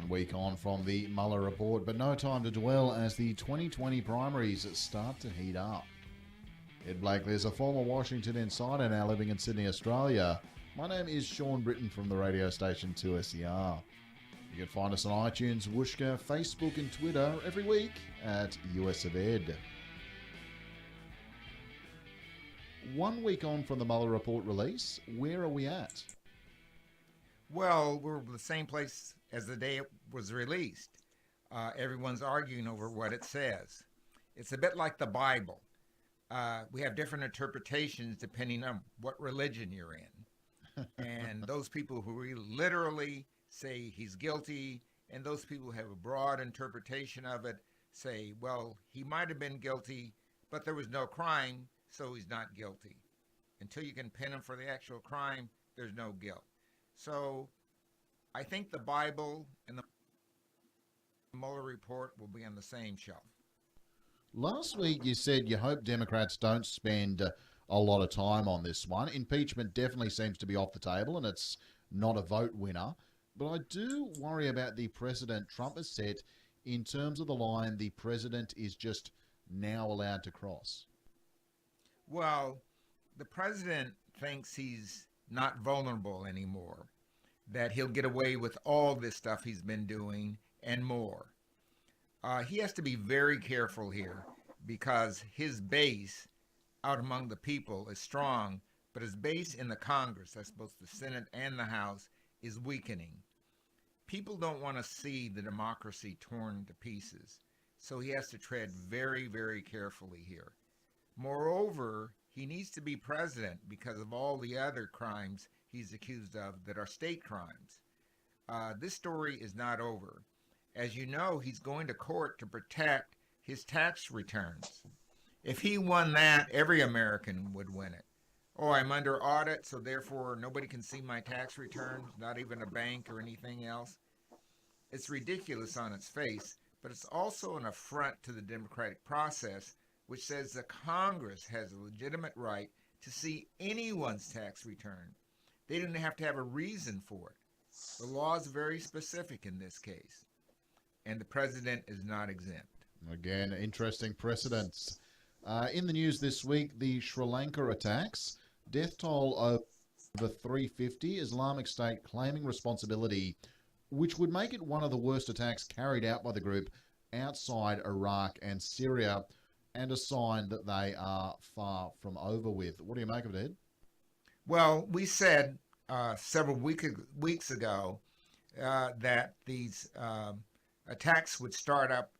1 week on from the Mueller report, but no time to dwell as the 2020 primaries start to heat up. Ed Blakely is a former Washington insider now living in Sydney, Australia. My name is Sean Britton from the radio station 2SER. You can find us on iTunes, Whooshka, Facebook and Twitter every week at US of Ed. 1 week on from the Mueller report release, where are we at? Well, we're the same place as the day it was released. Everyone's arguing over what it says. It's a bit like the Bible. We have different interpretations depending on what religion you're in. And those people who literally say he's guilty, and those people who have a broad interpretation of it say, well, he might have been guilty, but there was no crime, so he's not guilty. Until you can pin him for the actual crime, there's no guilt. So I think the Bible and the Mueller report will be on the same shelf. Last week you said you hope Democrats don't spend a lot of time on this one. Impeachment definitely seems to be off the table and it's not a vote winner. But I do worry about the precedent Trump has set in terms of the line the president is just now allowed to cross. Well, the president thinks he's not vulnerable anymore, that he'll get away with all this stuff he's been doing and more. He has to be very careful here because his base out among the people is strong, but his base in the Congress, that's both the Senate and the House, is weakening. People don't want to see the democracy torn to pieces, so he has to tread very, very carefully here. Moreover, he needs to be president because of all the other crimes he's accused of that are state crimes. This story is not over. As you know, he's going to court to protect his tax returns. If he won that, every American would win it. Oh, I'm under audit, so therefore nobody can see my tax returns, not even a bank or anything else. It's ridiculous on its face, but it's also an affront to the democratic process, which says the Congress has a legitimate right to see anyone's tax return. They didn't have to have a reason for it. The law is very specific in this case, and the president is not exempt. Again, interesting precedents. In the news this week, the Sri Lanka attacks, death toll over 350, Islamic State claiming responsibility, which would make it one of the worst attacks carried out by the group outside Iraq and Syria, and a sign that they are far from over with. What do you make of it, Ed? Well, we said several weeks ago that these attacks would start up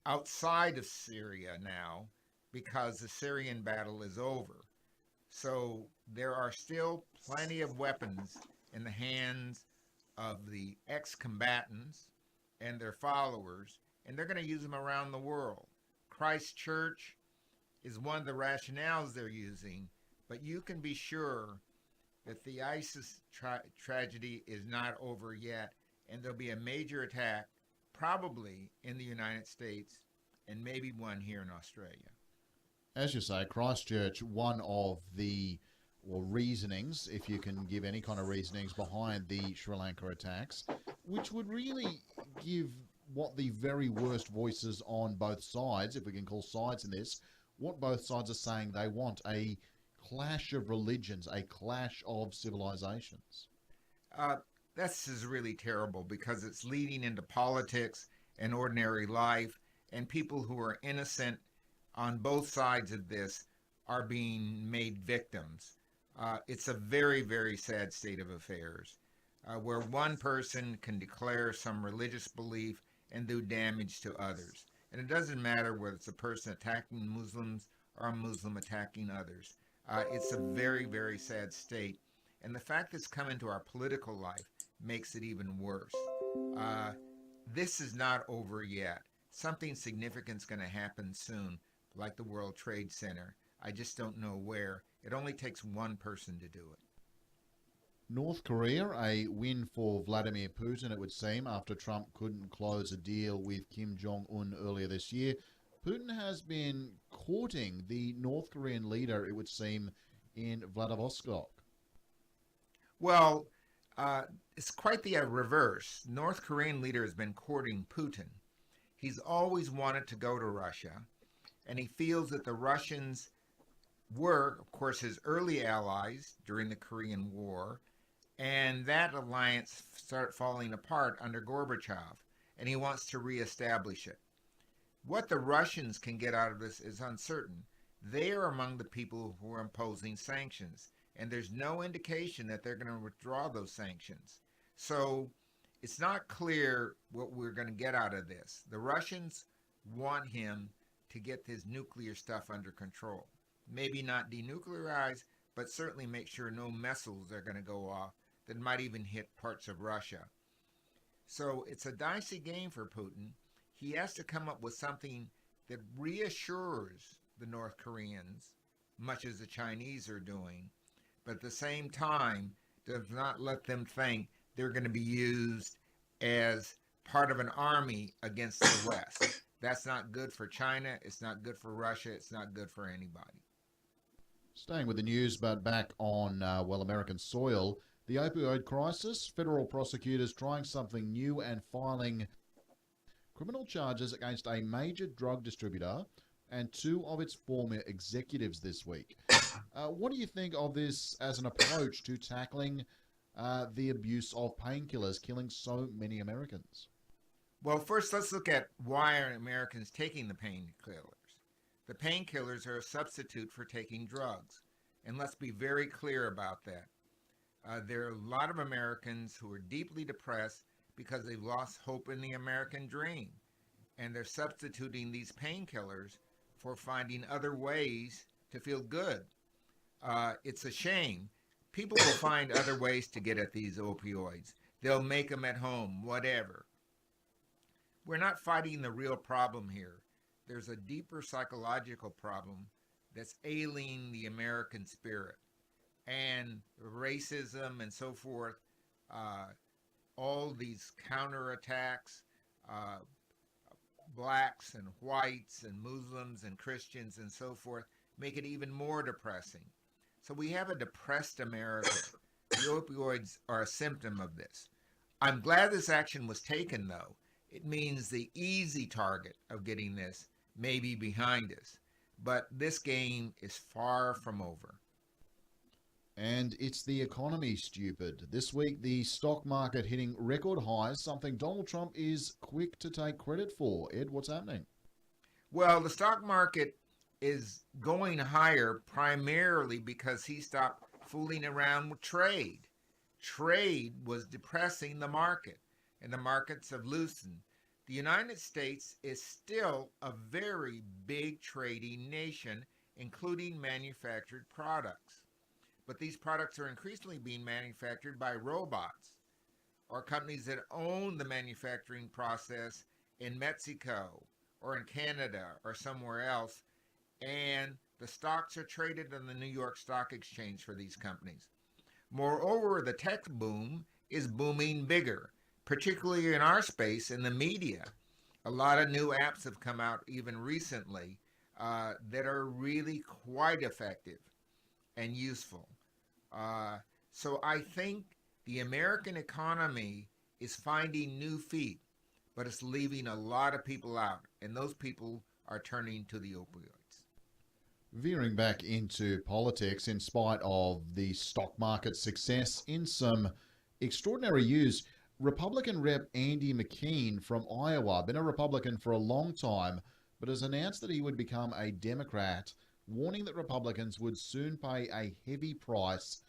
outside of Syria now because the Syrian battle is over. So there are still plenty of weapons in the hands of the ex-combatants and their followers, and they're going to use them around the world. Christchurch is one of the rationales they're using, but you can be sure that the ISIS tragedy is not over yet, and there'll be a major attack probably in the United States and maybe one here in Australia. As you say, Christchurch, one of the reasonings, if you can give any kind of reasonings behind the Sri Lanka attacks, which would really give what the very worst voices on both sides, if we can call sides in this, what both sides are saying they want, a clash of religions, a clash of civilizations. This is really terrible because it's leading into politics and ordinary life, and people who are innocent on both sides of this are being made victims. It's a very, very sad state of affairs where one person can declare some religious belief and do damage to others. And it doesn't matter whether it's a person attacking Muslims or a Muslim attacking others. It's a very, very sad state. And the fact that it's come into our political life makes it even worse. This is not over yet. Something significant is going to happen soon, like the World Trade Center. I just don't know where. It only takes one person to do it. North Korea, a win for Vladimir Putin, it would seem, after Trump couldn't close a deal with Kim Jong-un earlier this year. Putin has been courting the North Korean leader, it would seem, in Vladivostok. Well, Uh, it's quite the reverse. North Korean leader has been courting Putin. He's always wanted to go to Russia, and he feels that the Russians were, of course, his early allies during the Korean War, and that alliance started falling apart under Gorbachev, and he wants to reestablish it. What the Russians can get out of this is uncertain. They are among the people who are imposing sanctions, and there's no indication that they're going to withdraw those sanctions. So it's not clear what we're going to get out of this. The Russians want him to get his nuclear stuff under control. Maybe not denuclearize, but certainly make sure no missiles are going to go off that might even hit parts of Russia. So it's a dicey game for Putin. He has to come up with something that reassures the North Koreans, much as the Chinese are doing, but at the same time does not let them think they're going to be used as part of an army against the West. That's not good for China. It's not good for Russia. It's not good for anybody. Staying with the news, but back on, American soil, the opioid crisis, federal prosecutors trying something new and filing criminal charges against a major drug distributor and two of its former executives this week. What do you think of this as an approach to tackling the abuse of painkillers killing so many Americans? Well, first, let's look at why are Americans taking the painkillers. The painkillers are a substitute for taking drugs. And let's be very clear about that. There are a lot of Americans who are deeply depressed because they've lost hope in the American dream. And they're substituting these painkillers for finding other ways to feel good. It's a shame. People will find other ways to get at these opioids. They'll make them at home, whatever. We're not fighting the real problem here. There's a deeper psychological problem that's ailing the American spirit. And racism and so forth, all these counterattacks, blacks and whites and Muslims and Christians and so forth, make it even more depressing. So we have a depressed America. The opioids are a symptom of this. I'm glad this action was taken, though. It means the easy target of getting this may be behind us. But this game is far from over. And it's the economy, stupid. This week, the stock market hitting record highs, something Donald Trump is quick to take credit for. Ed, what's happening? Well, the stock market is going higher primarily because he stopped fooling around with trade. Trade was depressing the market, and the markets have loosened. The United States is still a very big trading nation, including manufactured products. But these products are increasingly being manufactured by robots or companies that own the manufacturing process in Mexico or in Canada or somewhere else. And the stocks are traded on the New York Stock Exchange for these companies. Moreover, the tech boom is booming bigger, particularly in our space, in the media. A lot of new apps have come out even recently that are really quite effective and useful. So I think the American economy is finding new feet, but it's leaving a lot of people out, and those people are turning to the opioids. Veering back into politics, in spite of the stock market success, in some extraordinary news, Republican Rep Andy McKean from Iowa, been a Republican for a long time, but has announced that he would become a Democrat, warning that Republicans would soon pay a heavy price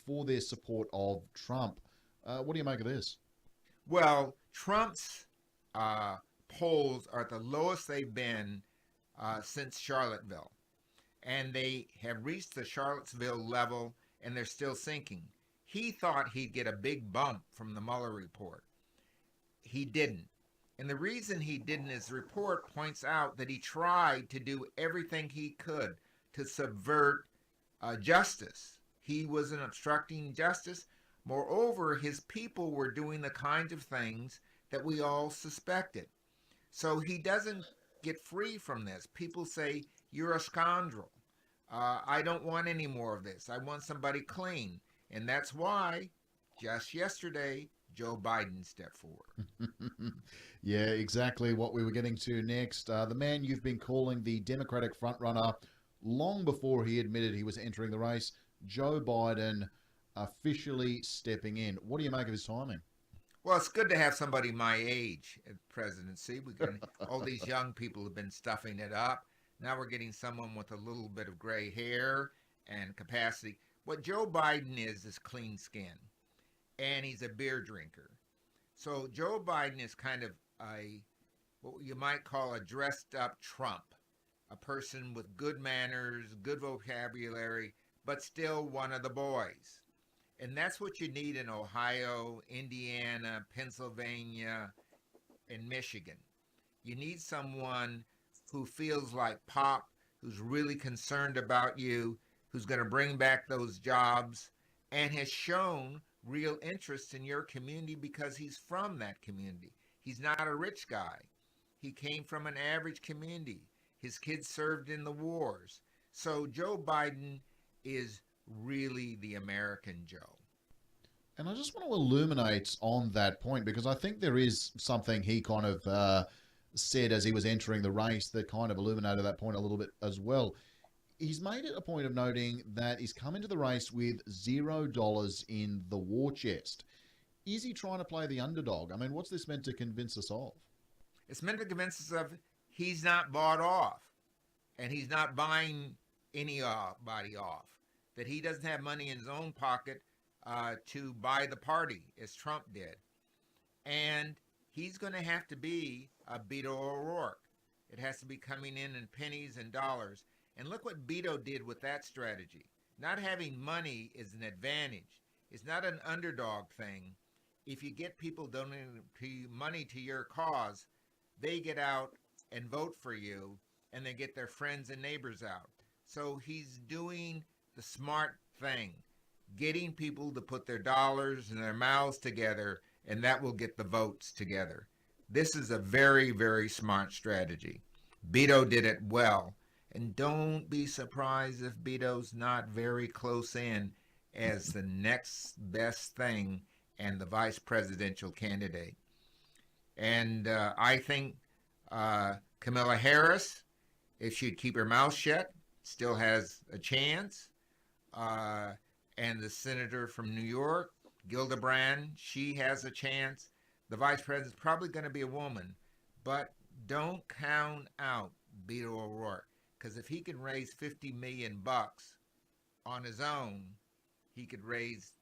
for their support of Trump. What do you make of this? Well, Trump's polls are at the lowest they've been since Charlottesville. And they have reached the Charlottesville level, and they're still sinking. He thought he'd get a big bump from the Mueller report. He didn't. And the reason he didn't is the report points out that he tried to do everything he could to subvert justice. He wasn't obstructing justice. Moreover, his people were doing the kinds of things that we all suspected. So he doesn't get free from this. People say, you're a scoundrel. I don't want any more of this. I want somebody clean. And that's why Just yesterday, Joe Biden stepped forward. Yeah, exactly what we were getting to next. The man you've been calling the Democratic frontrunner long before he admitted he was entering the race, Joe Biden, officially stepping in. What do you make of his timing? Well, it's good to have somebody my age at the presidency. We can all these young people have been stuffing it up. Now we're getting someone with a little bit of gray hair and capacity. What Joe Biden is clean skin, and he's a beer drinker. So Joe Biden is kind of a what you might call a dressed up Trump, a person with good manners, good vocabulary, but still one of the boys. And that's what you need in Ohio, Indiana, Pennsylvania, and Michigan. You need someone who feels like Pop, who's really concerned about you, who's going to bring back those jobs, and has shown real interest in your community because he's from that community. He's not a rich guy. He came from an average community. His kids served in the wars. So Joe Biden is really the American Joe. And I just want to illuminate on that point because I think there is something he kind of said as he was entering the race that kind of illuminated that point a little bit as well. He's made it a point of noting that he's come into the race with $0 in the war chest. Is he trying to play the underdog? I mean, what's this meant to convince us of? It's meant to convince us of he's not bought off and he's not buying anybody off, that he doesn't have money in his own pocket to buy the party as Trump did. And he's going to have to be a Beto O'Rourke. It has to be coming in pennies and dollars. And look what Beto did with that strategy. Not having money is an advantage. It's not an underdog thing. If you get people donating money to your cause, they get out and vote for you, and they get their friends and neighbors out. So he's doing the smart thing, getting people to put their dollars and their mouths together, and that will get the votes together. This is a very, very smart strategy. Beto did it well. And don't be surprised if Beto's not very close in as the next best thing and the vice presidential candidate. And I think Kamala Harris, if she'd keep her mouth shut, still has a chance. And the senator from New York, Gillibrand, she has a chance. The vice president's probably going to be a woman. But don't count out Beto O'Rourke. Because if he can raise 50 million bucks on his own, he could raise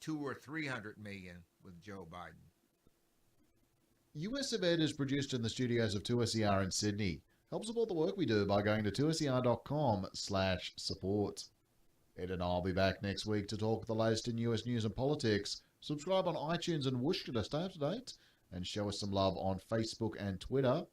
200 or 300 million with Joe Biden. US of Ed is produced in the studios of 2SER in Sydney. Help support the work we do by going to 2ser.com/support. Ed and I'll be back next week to talk the latest in US news and politics. Subscribe on iTunes and Whoosh to stay up to date and show us some love on Facebook and Twitter.